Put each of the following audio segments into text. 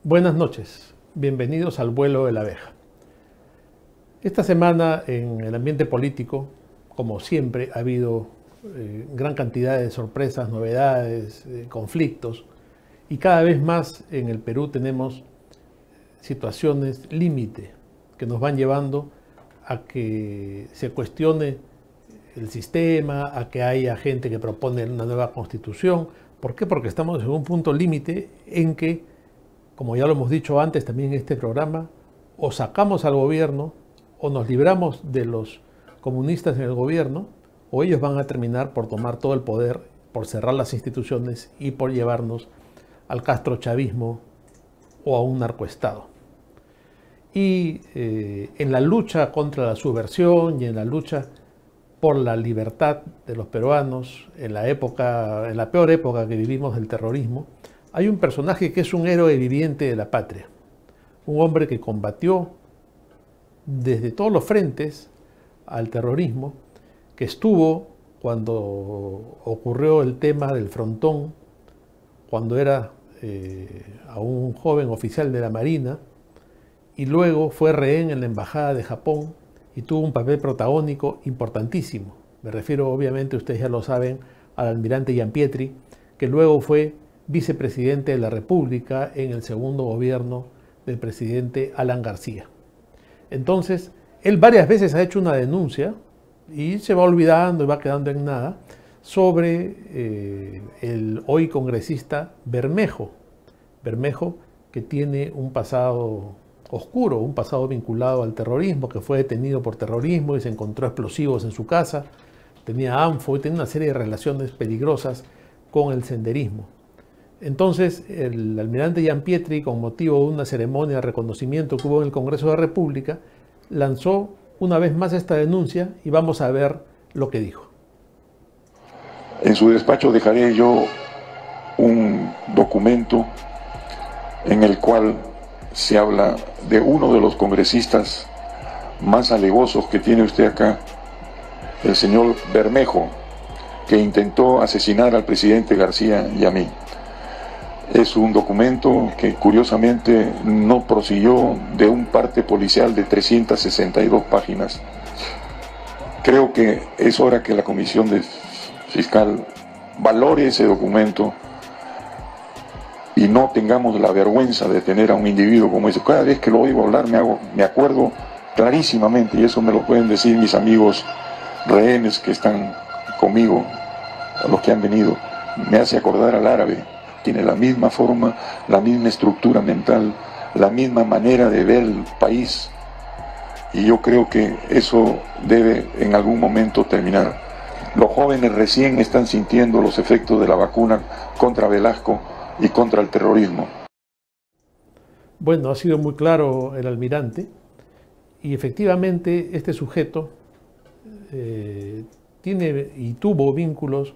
Buenas noches, bienvenidos al vuelo de la abeja. Esta semana en el ambiente político, como siempre, ha habido gran cantidad de sorpresas, novedades, conflictos, y cada vez más en el Perú tenemos situaciones límite que nos van llevando a que se cuestione el sistema, a que haya gente que propone una nueva constitución. ¿Por qué? Porque estamos en un punto límite en que, como ya lo hemos dicho antes también en este programa, o sacamos al gobierno, o nos libramos de los comunistas en el gobierno, o ellos van a terminar por tomar todo el poder, por cerrar las instituciones y por llevarnos al castrochavismo o a un narcoestado. Y en la lucha contra la subversión y en la lucha por la libertad de los peruanos, en la peor época que vivimos del terrorismo, hay un personaje que es un héroe viviente de la patria, un hombre que combatió desde todos los frentes al terrorismo, que estuvo cuando ocurrió el tema del frontón, cuando era aún un joven oficial de la Marina, y luego fue rehén en la Embajada de Japón y tuvo un papel protagónico importantísimo. Me refiero, obviamente, ustedes ya lo saben, al almirante Gianpietri, que luego fue vicepresidente de la República en el segundo gobierno del presidente Alan García. Entonces, él varias veces ha hecho una denuncia y se va olvidando y va quedando en nada sobre el hoy congresista Bermejo. Bermejo, que tiene un pasado oscuro, un pasado vinculado al terrorismo, que fue detenido por terrorismo y se encontró explosivos en su casa, tenía ANFO y tenía una serie de relaciones peligrosas con el senderismo. Entonces, el almirante Gianpietri, con motivo de una ceremonia de reconocimiento que hubo en el Congreso de la República, lanzó una vez más esta denuncia y vamos a ver lo que dijo. En su despacho dejaré yo un documento en el cual se habla de uno de los congresistas más alevosos que tiene usted acá, el señor Bermejo, que intentó asesinar al presidente García y a mí. Es un documento que curiosamente no prosiguió de un parte policial de 362 páginas. Creo que es hora que la Comisión Fiscal valore ese documento y no tengamos la vergüenza de tener a un individuo como ese. Cada vez que lo oigo hablar me acuerdo clarísimamente, y eso me lo pueden decir mis amigos rehenes que están conmigo, a los que han venido, me hace acordar al árabe. Tiene la misma forma, la misma estructura mental, la misma manera de ver el país, y yo creo que eso debe en algún momento terminar. Los jóvenes recién están sintiendo los efectos de la vacuna contra Velasco y contra el terrorismo. Bueno, ha sido muy claro el almirante, y efectivamente este sujeto tiene y tuvo vínculos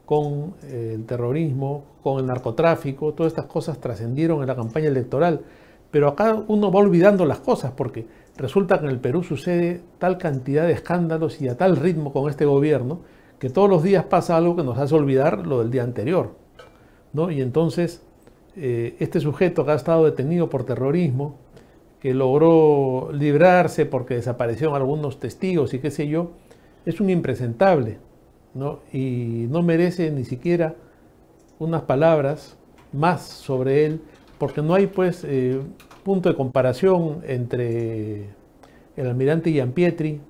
con el terrorismo, con el narcotráfico. Todas estas cosas trascendieron en la campaña electoral, pero acá uno va olvidando las cosas porque resulta que en el Perú sucede tal cantidad de escándalos y a tal ritmo con este gobierno que todos los días pasa algo que nos hace olvidar lo del día anterior, ¿no? Y entonces este sujeto que ha estado detenido por terrorismo, que logró librarse porque desaparecieron algunos testigos y qué sé yo, es un impresentable, ¿no? Y no merece ni siquiera unas palabras más sobre él, porque no hay pues punto de comparación entre el almirante Gianpietri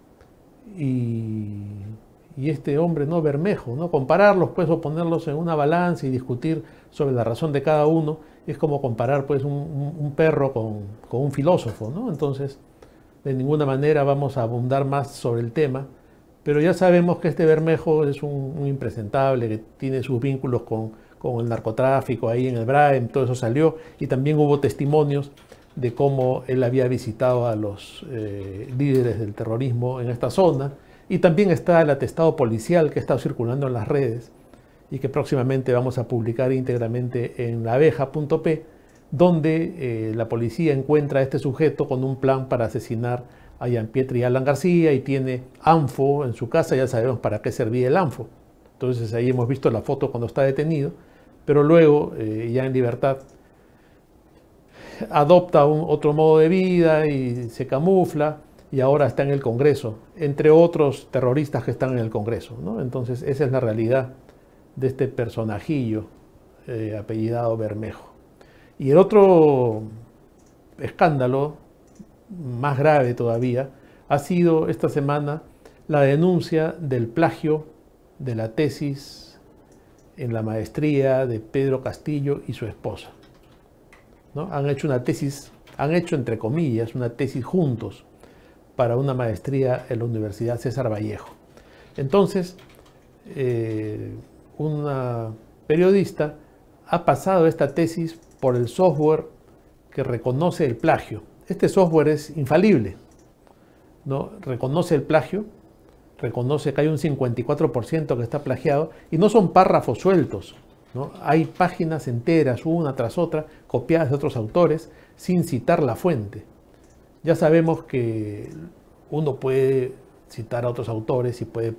y este hombre, ¿no? Bermejo, ¿no? Compararlos pues o ponerlos en una balanza y discutir sobre la razón de cada uno es como comparar pues un perro con un filósofo, ¿no? Entonces, de ninguna manera vamos a abundar más sobre el tema. Pero ya sabemos que este Bermejo es un impresentable, que tiene sus vínculos con el narcotráfico ahí en el Braem, todo eso salió, y también hubo testimonios de cómo él había visitado a los líderes del terrorismo en esta zona, y también está el atestado policial que ha estado circulando en las redes y que próximamente vamos a publicar íntegramente en laabeja.p, donde la policía encuentra a este sujeto con un plan para asesinar a Gianpietri y Alan García, y tiene ANFO en su casa. Ya sabemos para qué servía el ANFO. Entonces ahí hemos visto la foto cuando está detenido, pero luego ya en libertad adopta otro modo de vida y se camufla y ahora está en el Congreso, entre otros terroristas que están en el Congreso, ¿no? Entonces esa es la realidad de este personajillo apellidado Bermejo. Y el otro escándalo, más grave todavía, ha sido esta semana la denuncia del plagio de la tesis en la maestría de Pedro Castillo y su esposa, ¿no? Han hecho una tesis, han hecho entre comillas, una tesis juntos para una maestría en la Universidad César Vallejo. Entonces, una periodista ha pasado esta tesis por el software que reconoce el plagio. Este software es infalible, ¿no? Reconoce el plagio, reconoce que hay un 54% que está plagiado y no son párrafos sueltos, ¿no? Hay páginas enteras, una tras otra, copiadas de otros autores sin citar la fuente. Ya sabemos que uno puede citar a otros autores y puede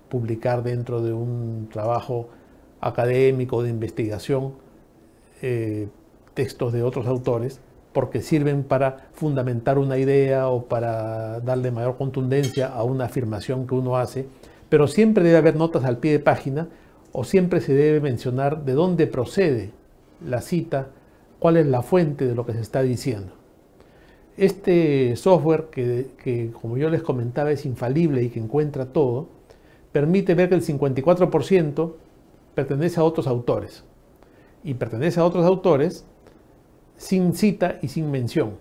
publicar dentro de un trabajo académico de investigación textos de otros autores porque sirven para fundamentar una idea o para darle mayor contundencia a una afirmación que uno hace, pero siempre debe haber notas al pie de página o siempre se debe mencionar de dónde procede la cita, cuál es la fuente de lo que se está diciendo. Este software que como yo les comentaba es infalible y que encuentra todo, permite ver que el 54% pertenece a otros autores y pertenece a otros autores sin cita y sin mención.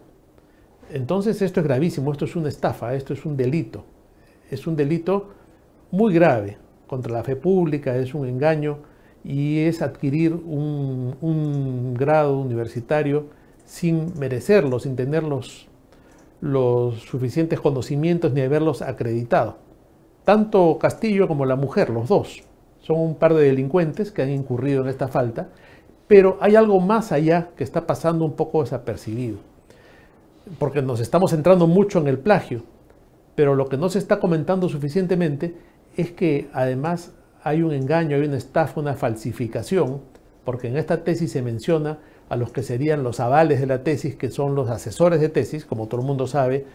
Entonces esto es gravísimo, esto es una estafa, esto es un delito muy grave contra la fe pública, es un engaño y es adquirir un grado universitario sin merecerlo, sin tener los suficientes conocimientos ni haberlos acreditado. Tanto Castillo como la mujer, los dos, son un par de delincuentes que han incurrido en esta falta, pero hay algo más allá que está pasando un poco desapercibido, porque nos estamos centrando mucho en el plagio, pero lo que no se está comentando suficientemente es que además hay un engaño, hay una estafa, una falsificación, porque en esta tesis se menciona a los que serían los avales de la tesis, que son los asesores de tesis. Como todo el mundo sabe,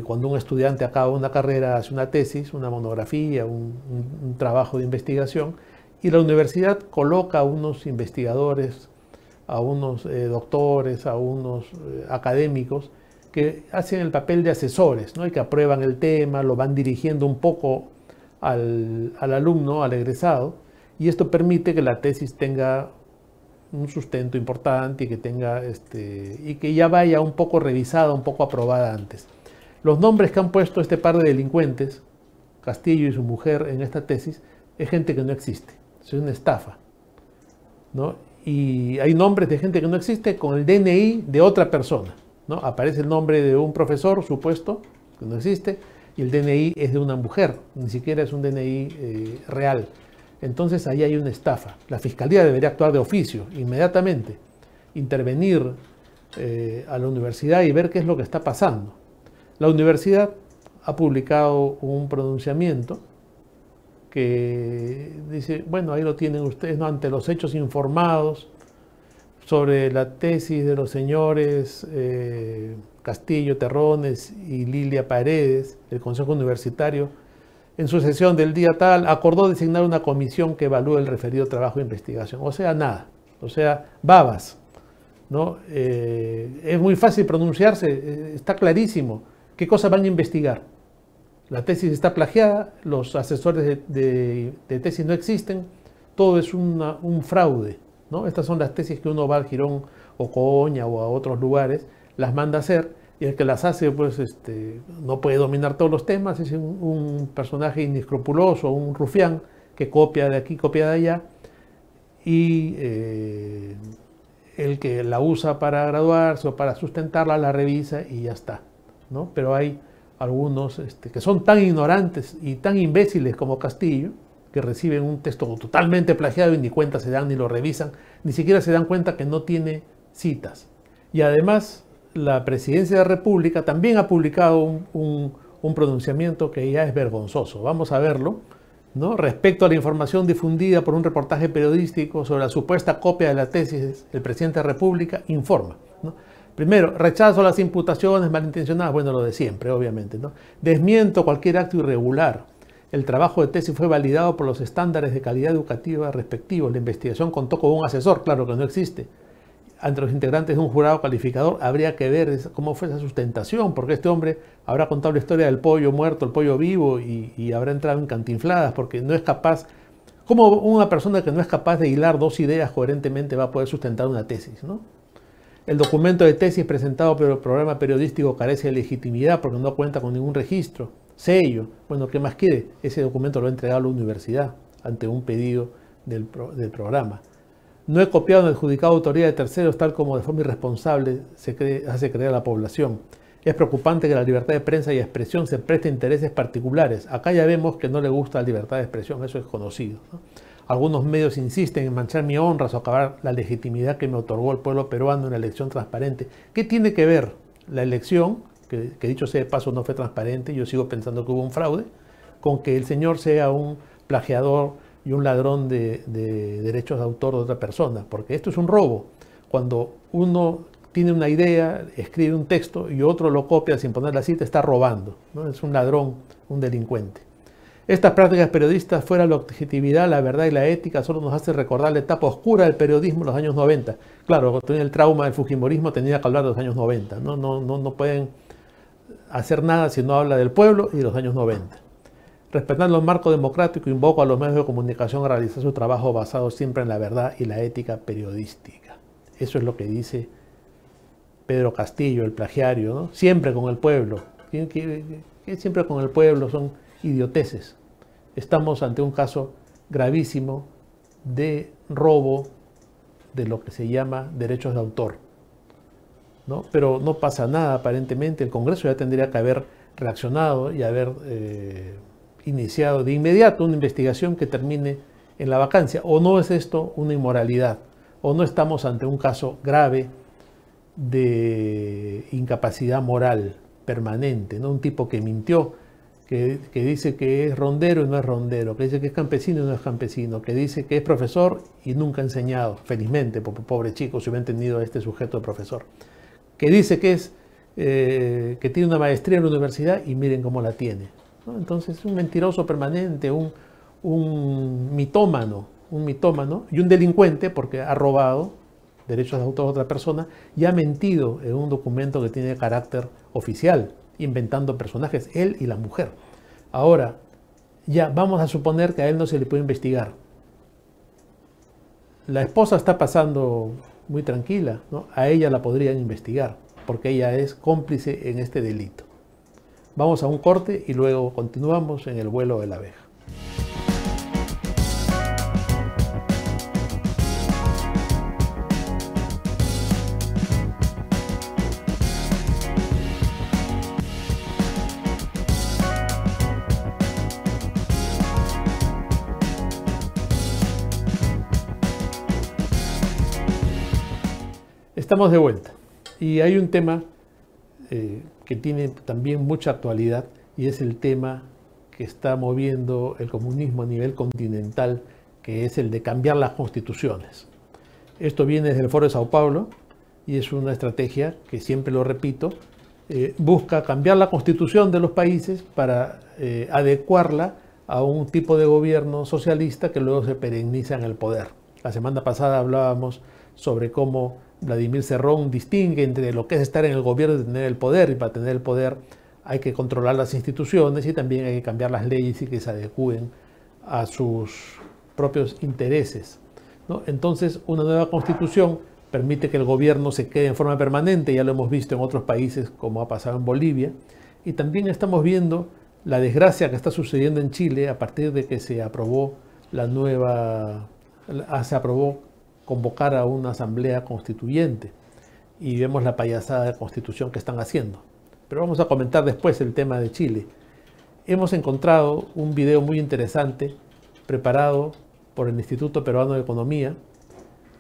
cuando un estudiante acaba una carrera, hace una tesis, una monografía, un trabajo de investigación, y la universidad coloca a unos investigadores, a unos doctores, a unos académicos que hacen el papel de asesores, ¿no? Y que aprueban el tema, lo van dirigiendo un poco al alumno, al egresado, y esto permite que la tesis tenga un sustento importante y que tenga y que ya vaya un poco revisada, un poco aprobada antes. Los nombres que han puesto este par de delincuentes, Castillo y su mujer, en esta tesis, es gente que no existe, es una estafa, ¿no? Y hay nombres de gente que no existe con el DNI de otra persona, ¿no? Aparece el nombre de un profesor supuesto que no existe y el DNI es de una mujer, ni siquiera es un DNI real. Entonces ahí hay una estafa. La Fiscalía debería actuar de oficio, inmediatamente, intervenir a la universidad y ver qué es lo que está pasando. La universidad ha publicado un pronunciamiento que dice, bueno, ahí lo tienen ustedes, ¿no? Ante los hechos informados sobre la tesis de los señores Castillo Terrones y Lilia Paredes, del Consejo Universitario, en su sesión del día tal, acordó designar una comisión que evalúe el referido trabajo de investigación. O sea, nada. O sea, babas, ¿no? Es muy fácil pronunciarse, está clarísimo. ¿Qué cosa van a investigar? La tesis está plagiada, los asesores de tesis no existen, todo es un fraude, ¿no? Estas son las tesis que uno va al Girón o Coña o a otros lugares, las manda a hacer, y el que las hace, pues, no puede dominar todos los temas, es un personaje inescrupuloso, un rufián que copia de aquí, copia de allá, y el que la usa para graduarse o para sustentarla, la revisa y ya está, ¿no? Pero hay algunos que son tan ignorantes y tan imbéciles como Castillo, que reciben un texto totalmente plagiado y ni cuenta se dan, ni lo revisan, ni siquiera se dan cuenta que no tiene citas. Y además, la Presidencia de la República también ha publicado un pronunciamiento que ya es vergonzoso. Vamos a verlo, ¿no? Respecto a la información difundida por un reportaje periodístico sobre la supuesta copia de la tesis, el Presidente de la República informa, ¿no? Primero, rechazo las imputaciones malintencionadas, bueno, lo de siempre, obviamente, ¿no? Desmiento cualquier acto irregular. El trabajo de tesis fue validado por los estándares de calidad educativa respectivos. La investigación contó con un asesor, claro que no existe. Ante los integrantes de un jurado calificador habría que ver cómo fue esa sustentación, porque este hombre habrá contado la historia del pollo muerto, el pollo vivo y habrá entrado en cantinfladas porque no es capaz. ¿Cómo una persona que no es capaz de hilar dos ideas coherentemente va a poder sustentar una tesis, ¿no? El documento de tesis presentado por el programa periodístico carece de legitimidad porque no cuenta con ningún registro, sello. Bueno, ¿qué más quiere? Ese documento lo ha entregado a la universidad ante un pedido del programa. No he copiado ni adjudicado autoría de terceros tal como de forma irresponsable hace creer a la población. Es preocupante que la libertad de prensa y expresión se preste a intereses particulares. Acá ya vemos que no le gusta la libertad de expresión, eso es conocido, ¿no? Algunos medios insisten en manchar mi honra o acabar la legitimidad que me otorgó el pueblo peruano en la elección transparente. ¿Qué tiene que ver la elección, que dicho sea de paso no fue transparente, yo sigo pensando que hubo un fraude, con que el señor sea un plagiador y un ladrón de derechos de autor de otra persona? Porque esto es un robo. Cuando uno tiene una idea, escribe un texto y otro lo copia sin poner la cita, está robando, ¿no? Es un ladrón, un delincuente. Estas prácticas periodistas, fuera la objetividad, la verdad y la ética, solo nos hace recordar la etapa oscura del periodismo en los años 90. Claro, cuando tenía el trauma del fujimorismo tenía que hablar de los años 90. No pueden hacer nada si no habla del pueblo y de los años 90. Respetando el marco democrático, invoco a los medios de comunicación a realizar su trabajo basado siempre en la verdad y la ética periodística. Eso es lo que dice Pedro Castillo, el plagiario, ¿no? Siempre con el pueblo. ¿Qué siempre con el pueblo? Son idioteces. Estamos ante un caso gravísimo de robo de lo que se llama derechos de autor, ¿no? Pero no pasa nada aparentemente. El Congreso ya tendría que haber reaccionado y haber iniciado de inmediato una investigación que termine en la vacancia. ¿O no es esto una inmoralidad? ¿O no estamos ante un caso grave de incapacidad moral permanente, ¿no? Un tipo que mintió, que dice que es rondero y no es rondero, que dice que es campesino y no es campesino, que dice que es profesor y nunca ha enseñado, felizmente, porque pobre chico, si hubiera entendido a este sujeto de profesor, que dice que que tiene una maestría en la universidad y miren cómo la tiene, ¿no? Entonces es un mentiroso permanente, un mitómano y un delincuente porque ha robado derechos de autor a otra persona y ha mentido en un documento que tiene carácter oficial, inventando personajes, él y la mujer. Ahora, ya vamos a suponer que a él no se le puede investigar. La esposa está pasando muy tranquila, ¿no? A ella la podrían investigar, porque ella es cómplice en este delito. Vamos a un corte y luego continuamos en el vuelo de la abeja. Estamos de vuelta y hay un tema que tiene también mucha actualidad y es el tema que está moviendo el comunismo a nivel continental, que es el de cambiar las constituciones. Esto viene desde el Foro de Sao Paulo y es una estrategia que, siempre lo repito, busca cambiar la constitución de los países para adecuarla a un tipo de gobierno socialista que luego se perenniza en el poder. La semana pasada hablábamos sobre cómo Vladimir Cerrón distingue entre lo que es estar en el gobierno y tener el poder, y para tener el poder hay que controlar las instituciones y también hay que cambiar las leyes y que se adecúen a sus propios intereses, ¿no? Entonces, una nueva constitución permite que el gobierno se quede en forma permanente, ya lo hemos visto en otros países como ha pasado en Bolivia, y también estamos viendo la desgracia que está sucediendo en Chile a partir de que se aprobó convocar a una asamblea constituyente y vemos la payasada de constitución que están haciendo. Pero vamos a comentar después el tema de Chile. Hemos encontrado un video muy interesante preparado por el Instituto Peruano de Economía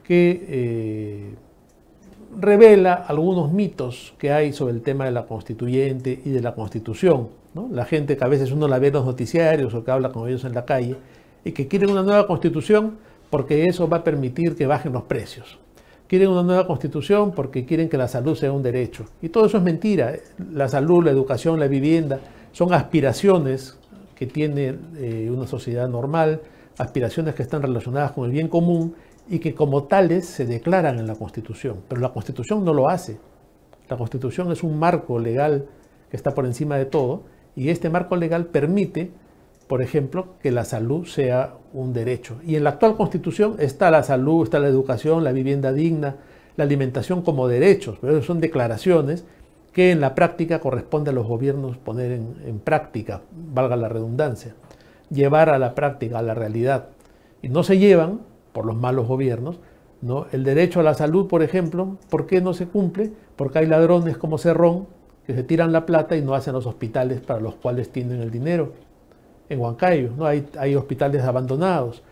que revela algunos mitos que hay sobre el tema de la constituyente y de la constitución, ¿no? La gente que a veces uno la ve en los noticiarios o que habla con ellos en la calle y que quieren una nueva constitución porque eso va a permitir que bajen los precios. quieren una nueva constitución porque quieren que la salud sea un derecho. Y todo eso es mentira. La salud, la educación, la vivienda son aspiraciones que tiene una sociedad normal, aspiraciones que están relacionadas con el bien común y que como tales se declaran en la Constitución. Pero la Constitución no lo hace. La Constitución es un marco legal que está por encima de todo y este marco legal permite, por ejemplo, que la salud sea un derecho. Y en la actual Constitución está la salud, está la educación, la vivienda digna, la alimentación como derechos, pero son declaraciones que en la práctica corresponde a los gobiernos poner en práctica, valga la redundancia, llevar a la práctica, a la realidad. Y no se llevan, por los malos gobiernos, ¿no? El derecho a la salud, por ejemplo, ¿por qué no se cumple? Porque hay ladrones como Cerrón que se tiran la plata y no hacen los hospitales para los cuales tienen el dinero. En Huancayo, ¿no? Hay hospitales abandonados.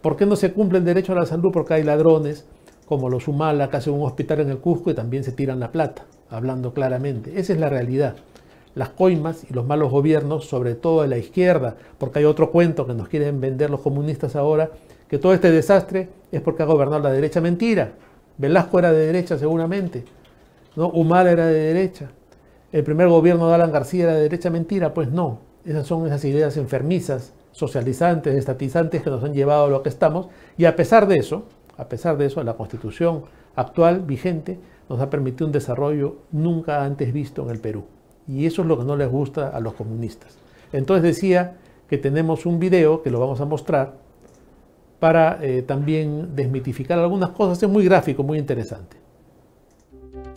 ¿Por qué no se cumple el derecho a la salud? Porque hay ladrones como los Humala que hacen un hospital en el Cusco y también se tiran la plata, hablando claramente. Esa es la realidad. Las coimas y los malos gobiernos, sobre todo de la izquierda, porque hay otro cuento que nos quieren vender los comunistas ahora, que todo este desastre es porque ha gobernado la derecha. Mentira. Velasco era de derecha seguramente, ¿no? Humala era de derecha. El primer gobierno de Alan García era de derecha. Mentira, pues no. Esas son esas ideas enfermizas, socializantes, estatizantes que nos han llevado a lo que estamos. Y a pesar de eso, la Constitución actual, vigente, nos ha permitido un desarrollo nunca antes visto en el Perú. Y eso es lo que no les gusta a los comunistas. Entonces decía que tenemos un video que lo vamos a mostrar para también desmitificar algunas cosas. Es muy gráfico, muy interesante.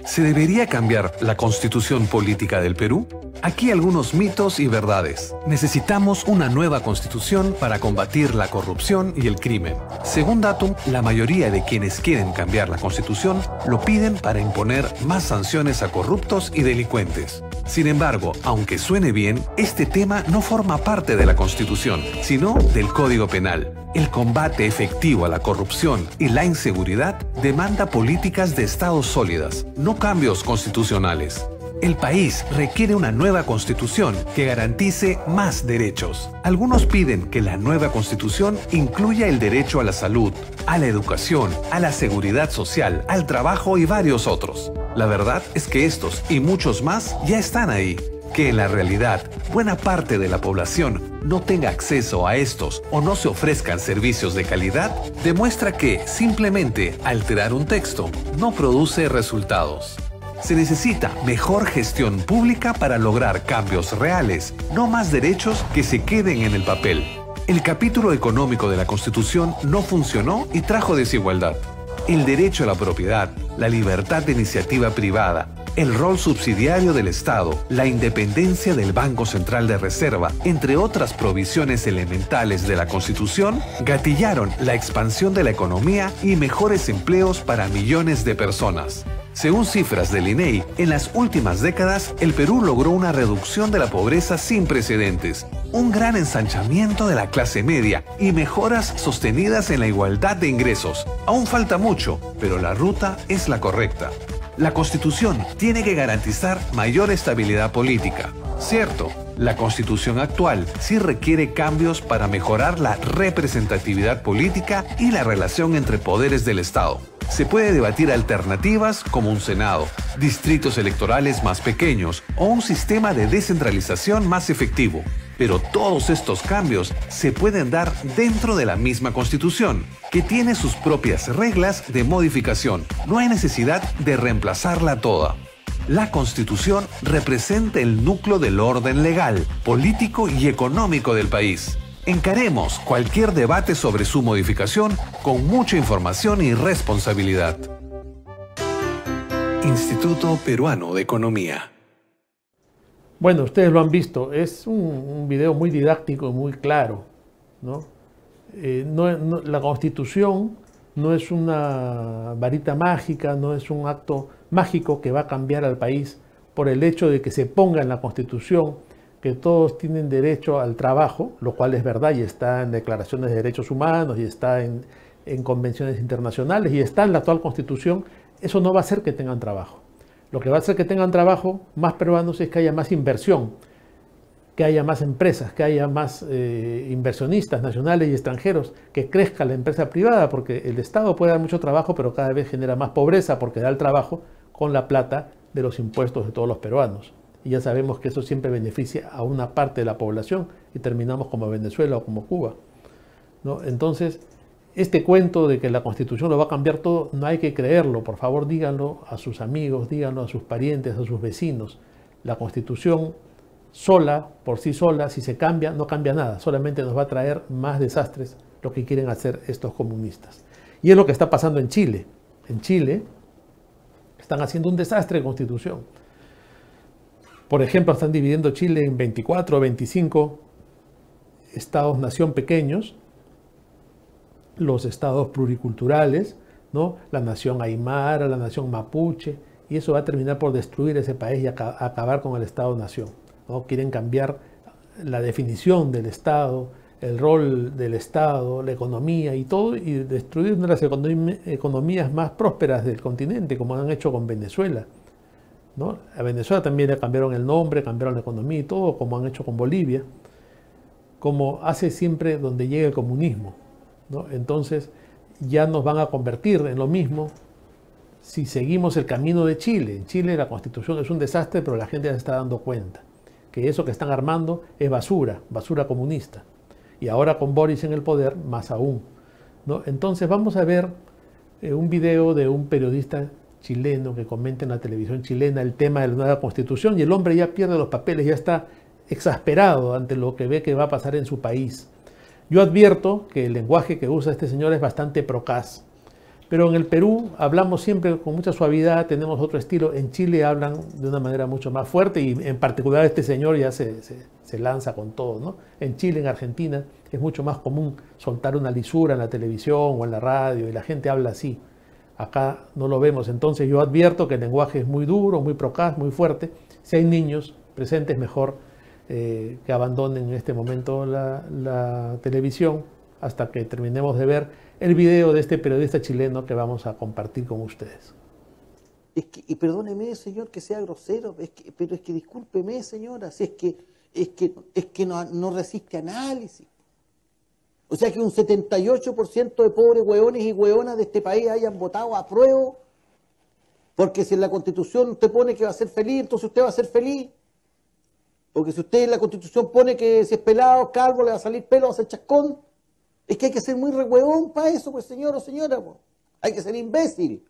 ¿Se debería cambiar la constitución política del Perú? Aquí algunos mitos y verdades. Necesitamos una nueva constitución para combatir la corrupción y el crimen. Según Datum, la mayoría de quienes quieren cambiar la constitución lo piden para imponer más sanciones a corruptos y delincuentes. Sin embargo, aunque suene bien, este tema no forma parte de la Constitución, sino del Código Penal. El combate efectivo a la corrupción y la inseguridad demanda políticas de Estado sólidas, no cambios constitucionales. El país requiere una nueva constitución que garantice más derechos. Algunos piden que la nueva constitución incluya el derecho a la salud, a la educación, a la seguridad social, al trabajo y varios otros. La verdad es que estos y muchos más ya están ahí. Que en la realidad buena parte de la población no tenga acceso a estos o no se ofrezcan servicios de calidad demuestra que simplemente alterar un texto no produce resultados. Se necesita mejor gestión pública para lograr cambios reales, no más derechos que se queden en el papel. El capítulo económico de la Constitución no funcionó y trajo desigualdad. El derecho a la propiedad, la libertad de iniciativa privada, el rol subsidiario del Estado, la independencia del Banco Central de Reserva, entre otras provisiones elementales de la Constitución, gatillaron la expansión de la economía y mejores empleos para millones de personas. Según cifras del INEI, en las últimas décadas, el Perú logró una reducción de la pobreza sin precedentes, un gran ensanchamiento de la clase media y mejoras sostenidas en la igualdad de ingresos. Aún falta mucho, pero la ruta es la correcta. La Constitución tiene que garantizar mayor estabilidad política. Cierto, la Constitución actual sí requiere cambios para mejorar la representatividad política y la relación entre poderes del Estado. Se puede debatir alternativas como un Senado, distritos electorales más pequeños o un sistema de descentralización más efectivo. Pero todos estos cambios se pueden dar dentro de la misma Constitución, que tiene sus propias reglas de modificación. No hay necesidad de reemplazarla toda. La Constitución representa el núcleo del orden legal, político y económico del país. Encaremos cualquier debate sobre su modificación con mucha información y responsabilidad. Instituto Peruano de Economía. Bueno, ustedes lo han visto, es un video muy didáctico y muy claro, ¿no? La Constitución no es una varita mágica, no es un acto mágico que va a cambiar al país por el hecho de que se ponga en la Constitución que todos tienen derecho al trabajo, lo cual es verdad y está en declaraciones de derechos humanos y está en convenciones internacionales y está en la actual Constitución. Eso no va a hacer que tengan trabajo. Lo que va a hacer que tengan trabajo más peruanos es que haya más inversión, que haya más empresas, que haya más inversionistas nacionales y extranjeros, que crezca la empresa privada, porque el Estado puede dar mucho trabajo, pero cada vez genera más pobreza porque da el trabajo con la plata de los impuestos de todos los peruanos. Y ya sabemos que eso siempre beneficia a una parte de la población y terminamos como Venezuela o como Cuba, ¿no? Entonces, este cuento de que la Constitución lo va a cambiar todo, no hay que creerlo. Por favor, díganlo a sus amigos, díganlo a sus parientes, a sus vecinos. La Constitución sola, por sí sola, si se cambia, no cambia nada. Solamente nos va a traer más desastres lo que quieren hacer estos comunistas. Y es lo que está pasando en Chile. En Chile están haciendo un desastre de Constitución. Por ejemplo, están dividiendo Chile en 24 o 25 estados-nación pequeños, los estados pluriculturales, ¿no? La nación aymara, la nación mapuche, y eso va a terminar por destruir ese país y acabar con el estado-nación, ¿no? Quieren cambiar la definición del Estado, el rol del Estado, la economía y todo, y destruir una de las economías más prósperas del continente, como han hecho con Venezuela, ¿no? A Venezuela también le cambiaron el nombre, cambiaron la economía y todo, como han hecho con Bolivia, como hace siempre donde llega el comunismo, ¿no? Entonces ya nos van a convertir en lo mismo si seguimos el camino de Chile. En Chile la Constitución es un desastre, pero la gente ya se está dando cuenta que eso que están armando es basura, basura comunista. Y ahora con Boris en el poder, más aún, ¿no? Entonces vamos a ver un video de un periodista chileno que comenta en la televisión chilena el tema de la nueva Constitución, y el hombre ya pierde los papeles, ya está exasperado ante lo que ve que va a pasar en su país. Yo advierto que el lenguaje que usa este señor es bastante procaz, pero en el Perú hablamos siempre con mucha suavidad, tenemos otro estilo. En Chile hablan de una manera mucho más fuerte y en particular este señor ya se lanza con todo, ¿no? En Chile, en Argentina, es mucho más común soltar una lisura en la televisión o en la radio y la gente habla así. Acá no lo vemos, entonces yo advierto que el lenguaje es muy duro, muy procaz, muy fuerte. Si hay niños presentes, mejor que abandonen en este momento la televisión hasta que terminemos de ver el video de este periodista chileno que vamos a compartir con ustedes. Y perdóneme, señor, que sea grosero, pero es que discúlpeme, señora, si es que no resiste análisis. O sea que un 78% de pobres hueones y hueonas de este país hayan votado a prueba, porque si en la Constitución usted pone que va a ser feliz, entonces usted va a ser feliz. O que si usted en la Constitución pone que si es pelado, calvo, le va a salir pelo, va a ser chascón. Es que hay que ser muy re huevón para eso, pues, señor o señora, pues. Hay que ser imbécil.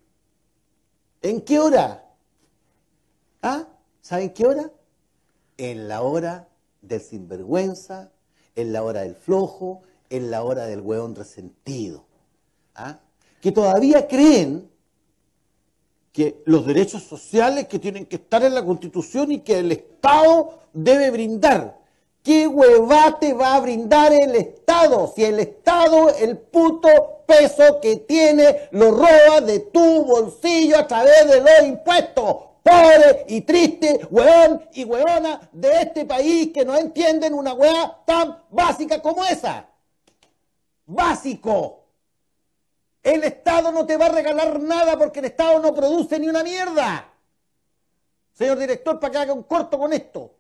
¿En qué hora? ¿Ah? ¿Saben qué hora? En la hora del sinvergüenza, en la hora del flojo, en la hora del hueón resentido. ¿Ah? Que todavía creen que los derechos sociales que tienen que estar en la Constitución y que el Estado debe brindar. ¿Qué huevate va a brindar el Estado? Si el Estado, el puto peso que tiene, lo roba de tu bolsillo a través de los impuestos. Pobre y triste hueón y hueona de este país que no entienden una hueá tan básica como esa. Básico. El Estado no te va a regalar nada porque el Estado no produce ni una mierda. Señor director, para que haga un corto con esto.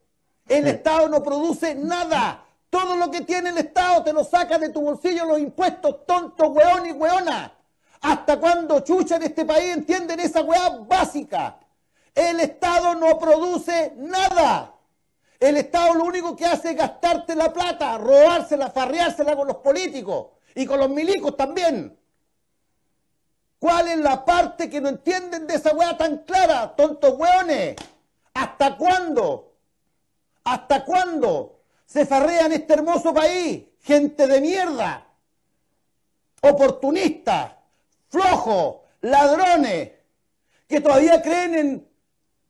El Estado no produce nada. Todo lo que tiene el Estado te lo saca de tu bolsillo los impuestos, tonto, hueón y hueona. ¿Hasta cuándo chucha en este país entienden esa hueá básica? El Estado no produce nada. El Estado lo único que hace es gastarte la plata, robársela, farreársela con los políticos y con los milicos también. ¿Cuál es la parte que no entienden de esa hueá tan clara, tontos hueones? ¿Hasta cuándo? ¿Hasta cuándo se farrean este hermoso país? Gente de mierda, oportunistas, flojos, ladrones, que todavía creen en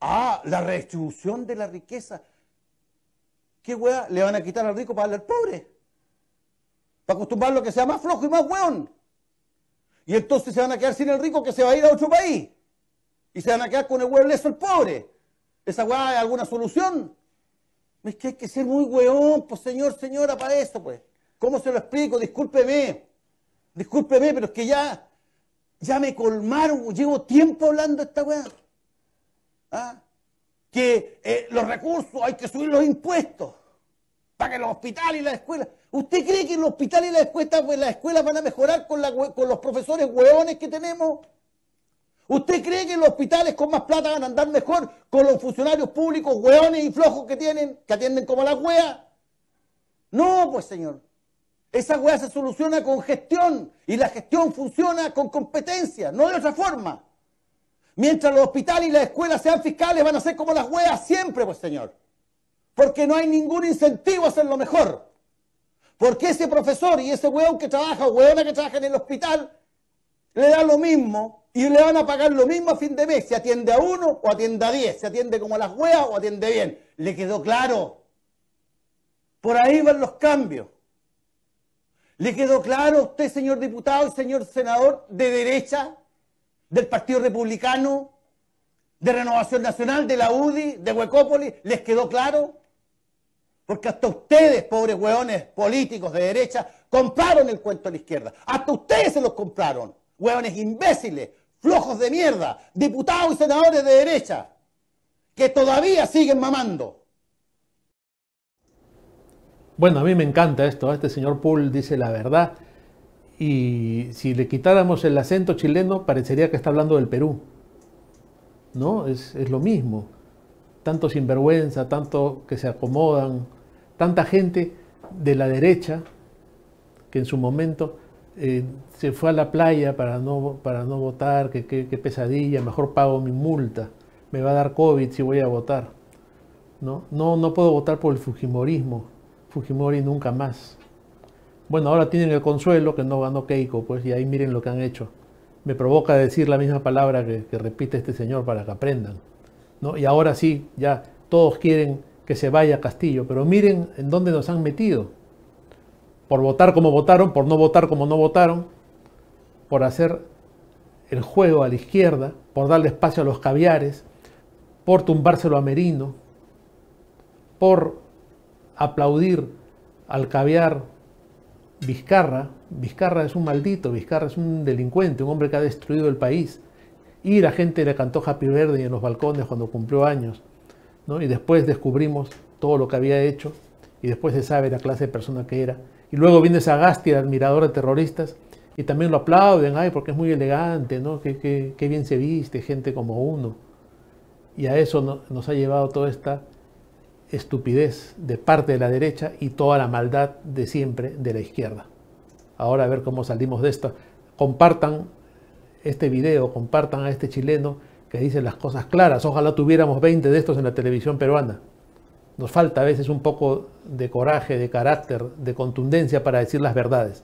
la redistribución de la riqueza. ¿Qué hueá? ¿Le van a quitar al rico para darle al pobre? Para acostumbrarlo a que sea más flojo y más hueón. Y entonces se van a quedar sin el rico que se va a ir a otro país. Y se van a quedar con el hueón leso el pobre. ¿Esa hueá es alguna solución? Es que hay que ser muy hueón, pues señor, señora, para eso, pues. ¿Cómo se lo explico? Discúlpeme, pero es que ya me colmaron, llevo tiempo hablando de esta weá. ¿Ah? Que los recursos, hay que subir los impuestos. para que los hospitales y las escuelas. ¿Usted cree que los hospitales y las escuelas van a mejorar con los profesores hueones que tenemos? ¿Usted cree que los hospitales con más plata van a andar mejor con los funcionarios públicos hueones y flojos que tienen, que atienden como las hueas? No, pues señor. Esa hueá se soluciona con gestión y la gestión funciona con competencia, no de otra forma. Mientras los hospitales y las escuelas sean fiscales van a ser como las hueas siempre, pues señor. Porque no hay ningún incentivo a hacerlo mejor. Porque ese profesor y ese hueón que trabaja o hueona que trabaja en el hospital le da lo mismo y le van a pagar lo mismo a fin de mes. Si atiende a 1 o atiende a 10, si atiende como las hueas o atiende bien. ¿Le quedó claro? Por ahí van los cambios. ¿Le quedó claro a usted, señor diputado y señor senador de derecha, del Partido Republicano, de Renovación Nacional, de la UDI, de Huecópolis? ¿Les quedó claro? Porque hasta ustedes, pobres hueones políticos de derecha, compraron el cuento a la izquierda. Hasta ustedes se los compraron. Hueones imbéciles, flojos de mierda, diputados y senadores de derecha, que todavía siguen mamando. Bueno, a mí me encanta esto. Este señor Pool dice la verdad. Y si le quitáramos el acento chileno, parecería que está hablando del Perú. ¿No? Es lo mismo. Tanto sinvergüenza, tanto que se acomodan, tanta gente de la derecha que en su momento se fue a la playa para no votar, que pesadilla, mejor pago mi multa, me va a dar COVID si voy a votar. No puedo votar por el fujimorismo. Fujimori nunca más. Bueno, ahora tienen el consuelo que no ganó Keiko, pues, y ahí miren lo que han hecho. Me provoca decir la misma palabra que repite este señor para que aprendan, ¿no? Y ahora sí, ya todos quieren que se vaya Castillo, pero miren en dónde nos han metido. Por votar como votaron, por no votar como no votaron, por hacer el juego a la izquierda, por darle espacio a los caviares, por tumbárselo a Merino, por aplaudir al caviar Vizcarra. Vizcarra es un maldito, Vizcarra es un delincuente, un hombre que ha destruido el país. Y la gente le cantó Happy Birthday en los balcones cuando cumplió años, ¿no? Y después descubrimos todo lo que había hecho y después se sabe la clase de persona que era. Y luego viene Sagasti, el admirador de terroristas, y también lo aplauden, ay, porque es muy elegante, ¿no? Qué bien se viste, gente como uno. Y a eso nos ha llevado toda esta estupidez de parte de la derecha y toda la maldad de siempre de la izquierda. Ahora a ver cómo salimos de esto. Compartan este video, compartan a este chileno que dice las cosas claras. Ojalá tuviéramos 20 de estos en la televisión peruana. Nos falta a veces un poco de coraje, de carácter, de contundencia para decir las verdades.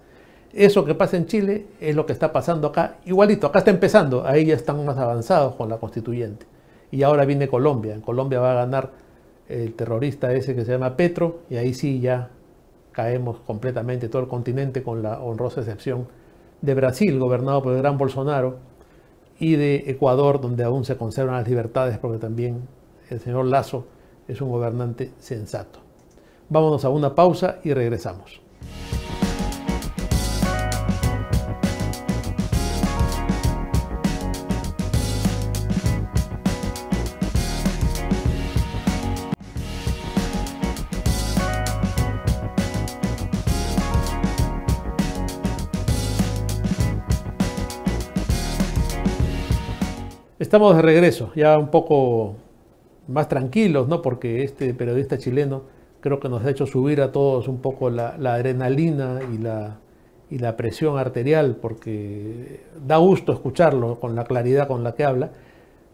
Eso que pasa en Chile es lo que está pasando acá. Igualito, acá está empezando. Ahí ya están más avanzados con la constituyente. Y ahora viene Colombia. En Colombia va a ganar el terrorista ese que se llama Petro, y ahí sí ya caemos completamente todo el continente, con la honrosa excepción de Brasil, gobernado por el gran Bolsonaro, y de Ecuador, donde aún se conservan las libertades, porque también el señor Lasso es un gobernante sensato. Vámonos a una pausa y regresamos. Estamos de regreso, ya un poco más tranquilos, ¿no? Porque este periodista chileno creo que nos ha hecho subir a todos un poco la adrenalina y la presión arterial, porque da gusto escucharlo con la claridad con la que habla.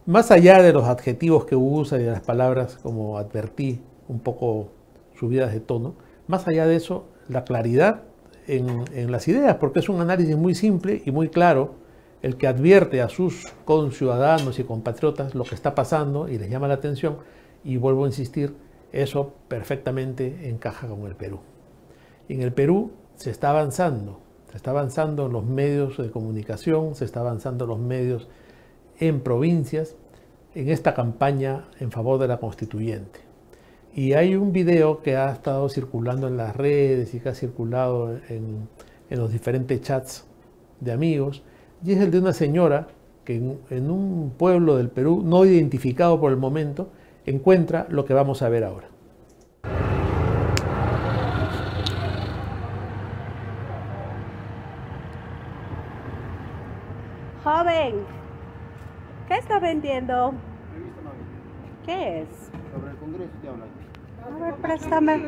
Más allá de los adjetivos que usa y de las palabras, como advertí, un poco subidas de tono, más allá de eso, la claridad en las ideas, porque es un análisis muy simple y muy claro, el que advierte a sus conciudadanos y compatriotas lo que está pasando y les llama la atención. Y vuelvo a insistir, eso perfectamente encaja con el Perú. En el Perú se está avanzando en los medios de comunicación, se está avanzando en los medios en provincias, en esta campaña en favor de la constituyente. Y hay un video que ha estado circulando en las redes y que ha circulado en los diferentes chats de amigos, y es el de una señora que en un pueblo del Perú, no identificado por el momento, encuentra lo que vamos a ver ahora. joven? ¿Qué está vendiendo? ¿Qué es? Sobre el Congreso te habla. A ver, préstame.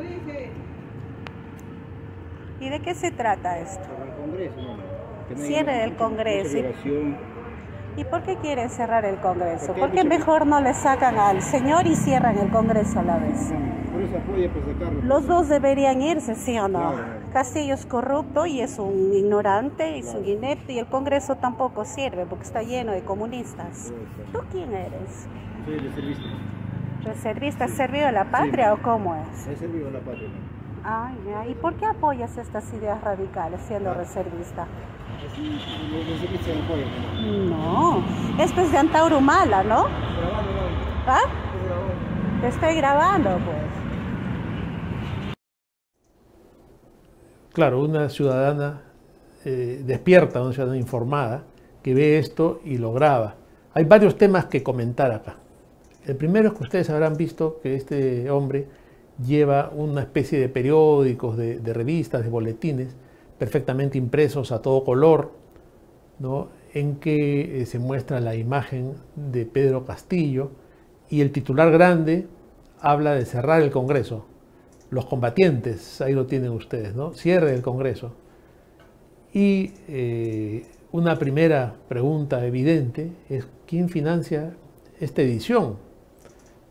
¿Y de qué se trata esto? Sobre el Congreso, no. Cierre del Congreso. Mucha ¿Y por qué quieren cerrar el Congreso? Porque ¿Por qué mejor no le sacan al señor y cierran el Congreso a la vez? Por eso apoya para sacarlo. Los dos deberían irse, ¿sí o no? Claro. Castillo es corrupto y es un ignorante, es un inepto, y el Congreso tampoco sirve porque está lleno de comunistas. ¿Tú quién eres? Soy reservista. ¿Reservista? ¿Has servido a la patria o cómo es? He servido a la patria. Ay, ya. ¿Y por qué apoyas estas ideas radicales siendo reservista? Así, los reservistas se apoyan. No, esto es de Antauro Humala, ¿no? Grabando, no. ¿Ah? Estoy grabando. Te estoy grabando, pues. Claro, una ciudadana despierta, una ciudadana informada, que ve esto y lo graba. Hay varios temas que comentar acá. El primero es que ustedes habrán visto que este hombre lleva una especie de periódicos, de revistas, de boletines, perfectamente impresos a todo color, ¿no? En que se muestra la imagen de Pedro Castillo y el titular grande habla de cerrar el Congreso. Los combatientes, ahí lo tienen ustedes, ¿no? Cierre del Congreso. Y una primera pregunta evidente es: ¿quién financia esta edición?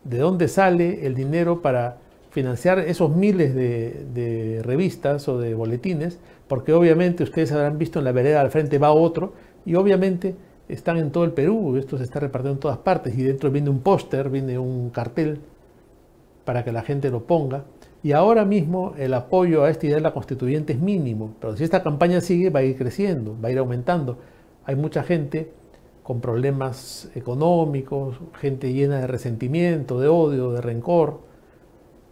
¿De dónde sale el dinero para financiar esos miles de revistas o de boletines? Porque obviamente ustedes habrán visto en la vereda al frente va otro, y obviamente están en todo el Perú, esto se está repartiendo en todas partes, y dentro viene un póster, viene un cartel para que la gente lo ponga. Y ahora mismo el apoyo a esta idea de la constituyente es mínimo, pero si esta campaña sigue va a ir creciendo, va a ir aumentando. Hay mucha gente con problemas económicos, gente llena de resentimiento, de odio, de rencor,